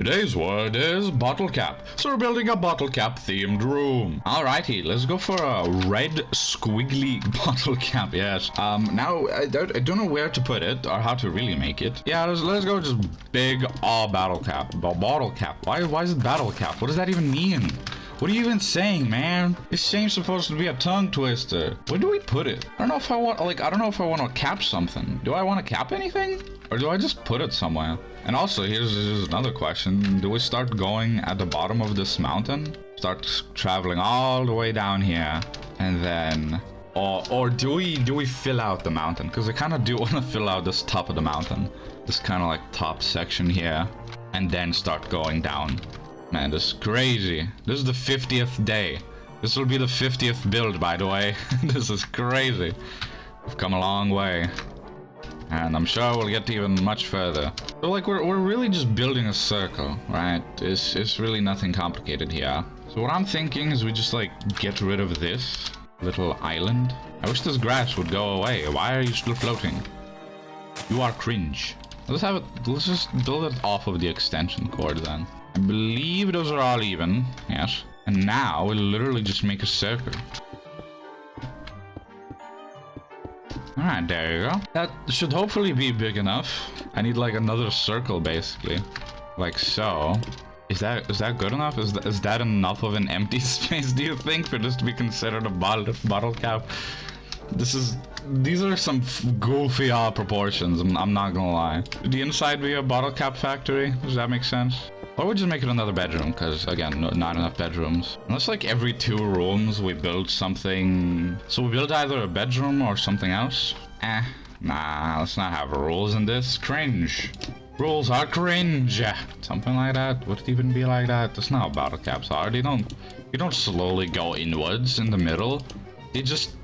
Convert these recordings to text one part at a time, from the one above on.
Today's word is bottle cap. So we're building a bottle cap themed room. Alrighty, let's go for a red squiggly bottle cap. Yes. Now I don't know where to put it or how to really make it. Yeah, let's go just big bottle cap. Bottle cap. Why is it battle cap? What does that even mean? What are you even saying, man? This thing's supposed to be a tongue twister. Where do we put it? I don't know if I want, I don't know if I want to cap something. Do I want to cap anything? Or do I just put it somewhere? And also, here's another question. Do we start going at the bottom of this mountain? Start traveling all the way down here. And then... Or do we fill out the mountain? Because I kind of do want to fill out this top of the mountain. This kind of like top section here. And then start going down. Man, this is crazy. This is the 50th day. This will be the 50th build, by the way. This is crazy. We've come a long way. And I'm sure we'll get even much further. So like we're really just building a circle, right? It's really nothing complicated here. So what I'm thinking is we just like get rid of this little island. I wish this grass would go away. Why are you still floating? You are cringe. Let's just build it off of the extension cord then. I believe those are all even, yes. And now we'll literally just make a circle. Alright, there you go. That should hopefully be big enough. I need like another circle basically. Like so. Is that good enough? Is that enough of an empty space, do you think, for this to be considered a bottle cap? These are some goofy proportions, I'm not gonna lie. Would the inside be a bottle cap factory? Does that make sense? Or we just make it another bedroom, because again, not enough bedrooms. Unless like every 2 rooms we build something... So we build either a bedroom or something else? Nah, let's not have rules in this. Cringe. Rules are cringe. Something like that. Would it even be like that? That's not how bottle caps are. You don't slowly go inwards in the middle. They just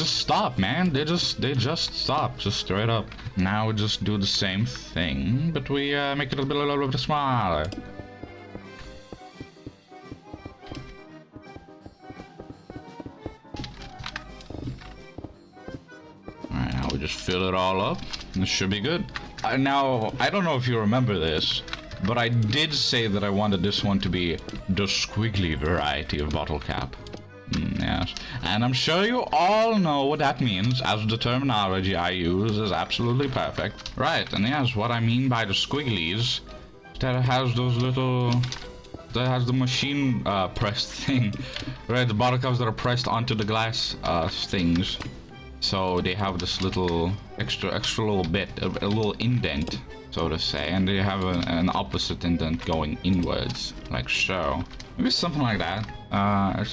stop, man. They just stop, just straight up. Now we just do the same thing, but we make it a little bit smaller. Alright, now we just fill it all up. This should be good. Now, I don't know if you remember this, but I did say that I wanted this one to be the squiggly variety of bottle cap. Yes, and I'm sure you all know what that means, as the terminology I use is absolutely perfect. Right, and yes, what I mean by the squigglies, that it has those little... that has the machine pressed thing, right? The bottle caps that are pressed onto the glass things. So they have this little extra little bit, a little indent, so to say, and they have an opposite indent going inwards, like so. Maybe something like that.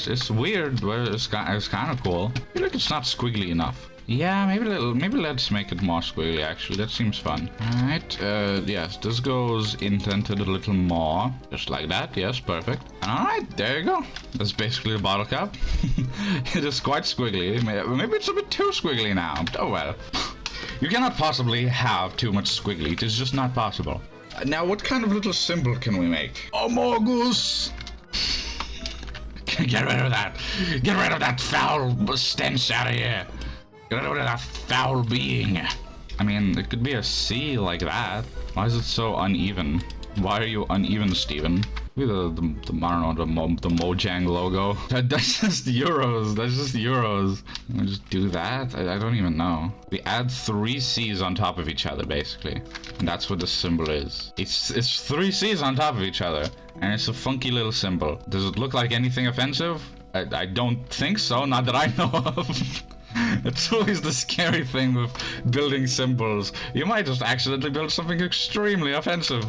It's weird, but it's kind of cool. I feel like it's not squiggly enough. Yeah, maybe let's make it more squiggly, actually. That seems fun. Alright, yes, this goes indented a little more. Just like that, yes, perfect. Alright, there you go. That's basically a bottle cap. It is quite squiggly. Maybe it's a bit too squiggly now. Oh well. You cannot possibly have too much squiggly. It is just not possible. Now, what kind of little symbol can we make? Amogus! Get rid of that. Get rid of that foul stench out of here. Get rid of that foul being. I mean, it could be a C like that. Why is it so uneven? Why are you uneven, Steven? Maybe I don't know, the Mojang logo. That's just euros. That's just euros. We just do that? I don't even know. We add 3 C's on top of each other, basically. And that's what the symbol is. It's 3 C's on top of each other. And it's a funky little symbol. Does it look like anything offensive? I don't think so, not that I know of. It's always the scary thing with building symbols. You might just accidentally build something extremely offensive.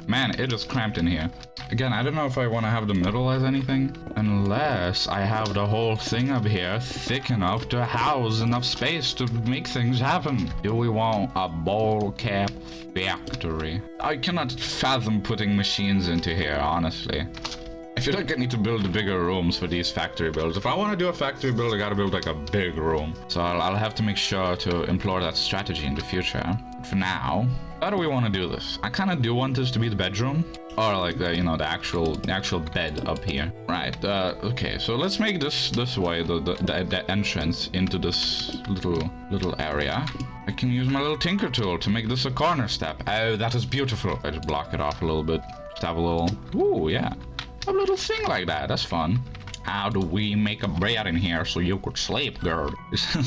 Man, it is cramped in here. Again, I don't know if I want to have the middle as anything. Unless I have the whole thing up here thick enough to house enough space to make things happen. Do we want a bottle cap factory? I cannot fathom putting machines into here, honestly. I feel like I need to build bigger rooms for these factory builds. If I want to do a factory build, I gotta build like a big room. So I'll have to make sure to employ that strategy in the future. But for now, how do we want to do this? I kind of do want this to be the bedroom. Or like the, you know, the actual bed up here. Right, okay, so let's make this way, the entrance into this little area. I can use my little tinker tool to make this a corner step. Oh, that is beautiful. I just block it off a little bit. Just have a little, ooh, yeah. A little thing like that, that's fun. How do we make a bed in here so you could sleep, girl?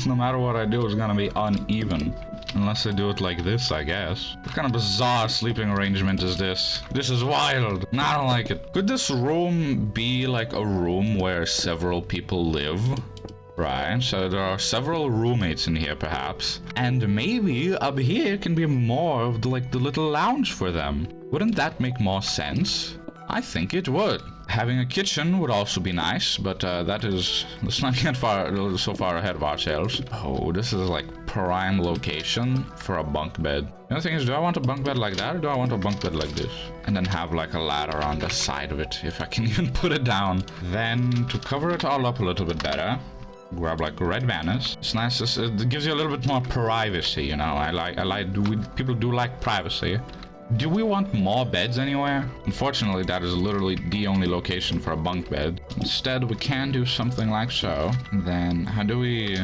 No matter what I do, it's gonna be uneven. Unless I do it like this, I guess. What kind of bizarre sleeping arrangement is this? This is wild. I don't like it. Could this room be like a room where several people live? Right, so there are several roommates in here, perhaps. And maybe up here can be more of the little lounge for them. Wouldn't that make more sense? I think it would. Having a kitchen would also be nice, but let's not get so far ahead of ourselves. Oh, this is like prime location for a bunk bed. The other thing is, do I want a bunk bed like that, or do I want a bunk bed like this? And then have like a ladder on the side of it, if I can even put it down. Then, to cover it all up a little bit better, grab like red banners. It's nice, it gives you a little bit more privacy, you know. People do like privacy. Do we want more beds anywhere? Unfortunately, that is literally the only location for a bunk bed. Instead, we can do something like so. Then, how do we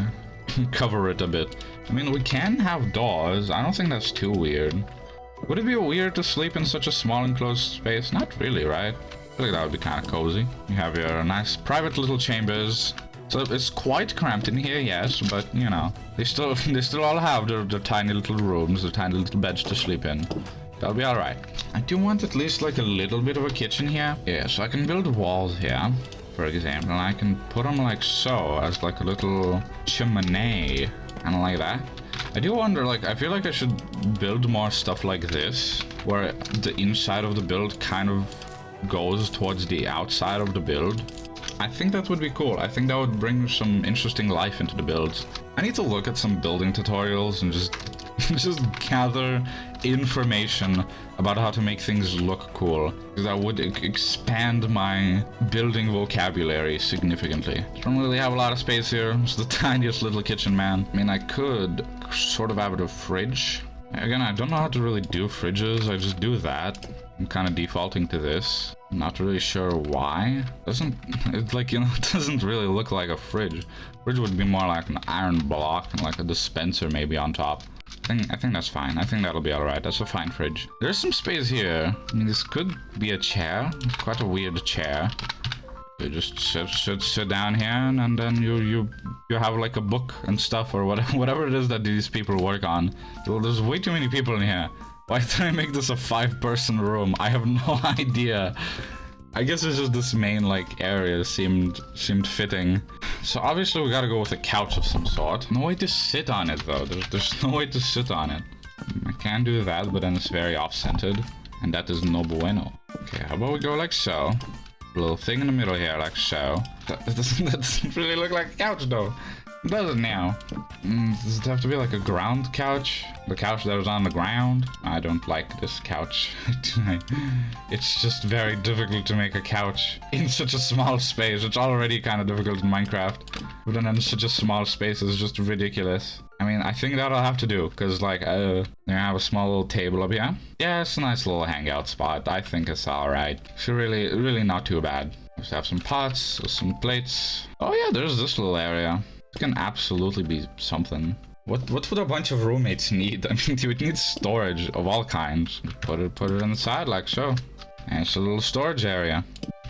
cover it a bit? I mean, we can have doors. I don't think that's too weird. Would it be weird to sleep in such a small enclosed space? Not really, right? I feel like that would be kind of cozy. You have your nice private little chambers. So it's quite cramped in here, yes, but you know, they still all have their tiny little rooms, their tiny little beds to sleep in. That'll be alright. I do want at least like a little bit of a kitchen here. Yeah, so I can build walls here, for example, and I can put them like so, as like a little chimney, kind of like that. I do wonder, like, I feel like I should build more stuff like this, where the inside of the build kind of goes towards the outside of the build. I think that would be cool. I think that would bring some interesting life into the builds. I need to look at some building tutorials and just gather information about how to make things look cool, because that would expand my building vocabulary significantly. I don't really have a lot of space here. It's the tiniest little kitchen, man. I mean, I could sort of have a fridge. Again, I don't know how to really do fridges. I just do that. I'm kind of defaulting to this. I'm not really sure why. It's like, you know, it doesn't really look like a fridge. Fridge would be more like an iron block and like a dispenser maybe on top. I think that's fine. I think that'll be alright. That's a fine fridge. There's some space here. I mean, this could be a chair. It's quite a weird chair. You just sit down here, and then you have like a book and stuff, or whatever it is that these people work on. Well, there's way too many people in here. Why did I make this a 5-person room? I have no idea. I guess it's just this main like area seemed fitting. So obviously we gotta go with a couch of some sort. No way to sit on it though. There's no way to sit on it. I can do that, but then it's very off-centered, and that is no bueno. Okay, how about we go like so? A little thing in the middle here, like so. That doesn't really look like a couch though. It does it now? Does it have to be like a ground couch? The couch that was on the ground? I don't like this couch. It's just very difficult to make a couch in such a small space. It's already kind of difficult in Minecraft, but then in such a small space is just ridiculous. I mean, I think that'll have to do, because like, I have a small little table up here. Yeah, it's a nice little hangout spot. I think it's alright. It's really not too bad. Just have some pots, some plates. Oh yeah, there's this little area. It can absolutely be something. What would a bunch of roommates need? I mean, you would need storage of all kinds. Put it on the side like so. And it's a little storage area.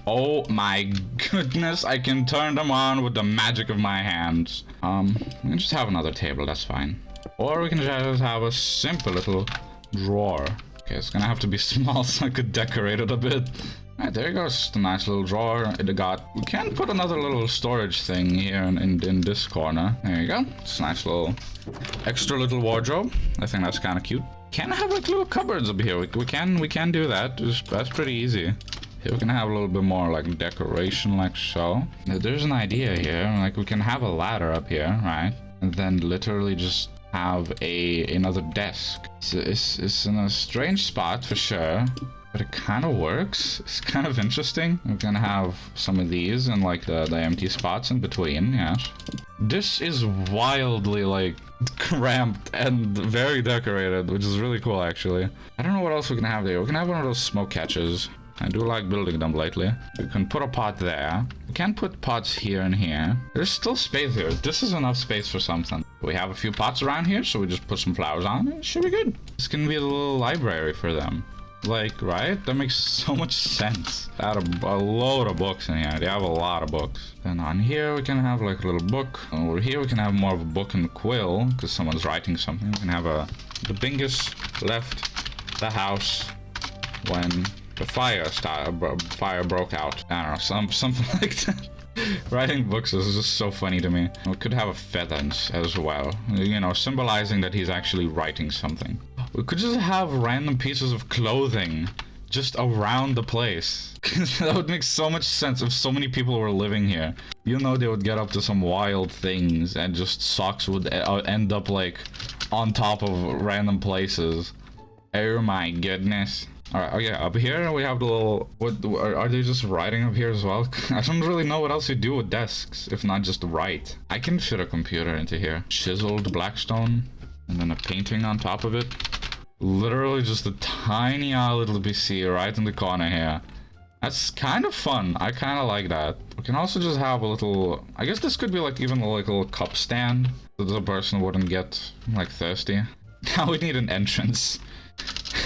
Oh my goodness, I can turn them on with the magic of my hands. We can just have another table, that's fine. Or we can just have a simple little drawer. Okay, it's gonna have to be small so I could decorate it a bit. Alright, there goes the nice little drawer. We can put another little storage thing here in this corner. There you go. It's a nice little extra little wardrobe. I think that's kind of cute. Can have like little cupboards up here. We can do that. That's pretty easy. Here we can have a little bit more like decoration like so. Now, there's an idea here. Like we can have a ladder up here, right? And then literally just have another desk. It's in a strange spot for sure. But it kind of works. It's kind of interesting. We're gonna have some of these and like the empty spots in between, yes. This is wildly like cramped and very decorated, which is really cool actually. I don't know what else we can have there. We can have one of those smoke catchers. I do like building them lately. We can put a pot there. We can put pots here and here. There's still space here. This is enough space for something. We have a few pots around here, so we just put some flowers on. It should be good. This can be a little library for them. Like, right? That makes so much sense. Add a load of books in here. They have a lot of books. Then on here we can have like a little book. Over here we can have more of a book and quill because someone's writing something. We can have the Bingus left the house when the fire broke out. I don't know, something like that. Writing books is just so funny to me. We could have a feather as well, you know, symbolizing that he's actually writing something. We could just have random pieces of clothing just around the place. That would make so much sense if so many people were living here. You know, they would get up to some wild things and just socks would end up like on top of random places. Oh my goodness. Alright, oh yeah, up here we have the little... What are they just writing up here as well? I don't really know what else you do with desks, if not just write. I can fit a computer into here. Chiseled blackstone, and then a painting on top of it. Literally just a tiny little PC right in the corner here. That's kind of fun. I kind of like that. We can also just have a little... I guess this could be like even like a little cup stand, so the person wouldn't get like thirsty. Now we need an entrance.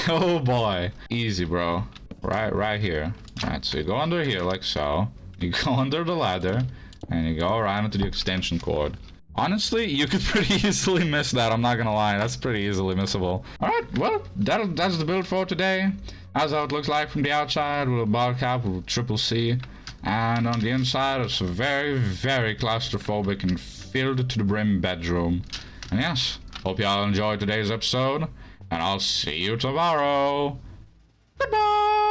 Oh boy. Easy, bro. Right here. Alright, so you go under here like so. You go under the ladder, and you go around into the extension cord. Honestly, you could pretty easily miss that, I'm not gonna lie. That's pretty easily missable. Alright, well, that's the build for today. That's how it looks like from the outside, with a bar cap with triple C. And on the inside, it's a very, very claustrophobic and filled to the brim bedroom. And yes, hope y'all enjoyed today's episode. And I'll see you tomorrow. Goodbye!